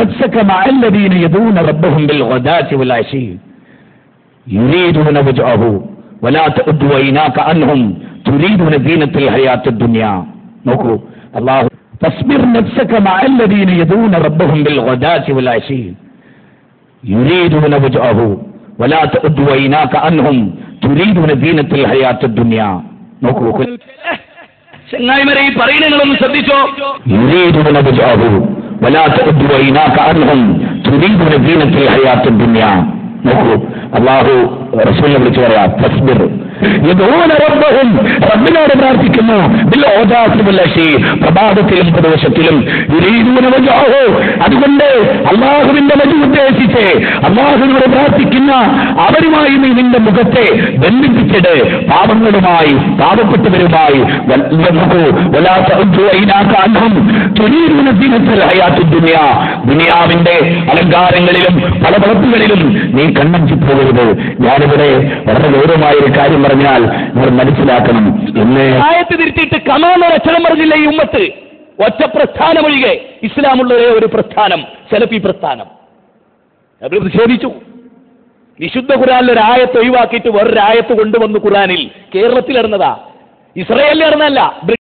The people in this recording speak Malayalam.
نفسك مع الذين يدعون ربهم بالغداة والعشي يريدون وجهه ولا تعد عيناك عنهم تريدون زينة الحياة الدنيا. നോക്കൂ, അല്ലാഹു فاصبر نفسك مع الذين يدعون ربهم بالغداة والعشي يريدون وجهه ولا تعد عيناك عنهم تريدون زينة الحياة الدنيا. നോക്കൂ ചങ്ങായിമാരെ, ഈ പറയുന്നതൊന്ന് ശ്രദ്ധിച്ചോ. يريدون وجهه ولا تعد عيناك عنهم تريدون زينة الحياة الدنيا. നോക്കൂ, അല്ലാഹു റസൂലിനെ വിളിച്ചു പറയാ തസ്ബിർ യദഊന റബ്ബഹും, റബ്ബിനോട് പ്രാർത്ഥിക്കുന്നു, ബിൽ ഗദാത്തി വൽ അശി, പ്രഭാതത്തിലും പ്രദോഷത്തിലും, യുരീദൂന വജ്ഹഹു, അതുകൊണ്ട് അല്ലാഹുവിന്റെ വജ് ഉദ്ദേശിച്ച് അല്ലാഹുവിനോട് പ്രാർത്ഥിക്കുന്ന അവരുമായി നീ നിന്റെ മുഖത്തെ ബന്ധിപ്പിച്ചിട്ട് പാപങ്ങളുമായി പാപപ്പെട്ടവരുമായി വലാ തഉദ്ദു ഐനാക അൻഹും തുരീദൂന സീനത്തൽ ഹയാത്തുദ് ദുനിയ, ദുനിയാവിന്റെ അലങ്കാരങ്ങളിലും പലപളപ്പുകളിലും നീ കണ്ണഞ്ചി പോകരുത്. ഞാനിവിടെ വളരെ ഗൗരവമായ ഒരു കാര്യം പറഞ്ഞാൽ നിങ്ങൾ മനസ്സിലാക്കണം. എന്ന് ആയത്ത് തിരുത്തിയിട്ട് കമാന്നൊരു അക്ഷരം പറഞ്ഞില്ല ഈ ഉമ്മത്ത്. ഒറ്റ പ്രസ്ഥാനം ഒഴികെ ഇസ്ലാമുള്ള ഒരു പ്രസ്ഥാനം സലഫി പ്രസ്ഥാനം. അവർ പ്രതിഷേധിച്ചു. വിശുദ്ധ ഖുർആനിൽ ഒരു ആയത്ത് ഒഴിവാക്കിയിട്ട് വേറൊരു ആയത്ത് കൊണ്ടുവന്നു ഖുർആനിൽ. കേരളത്തിൽ നടന്നതാ, ഇസ്രായേലിൽ നടന്നതല്ല.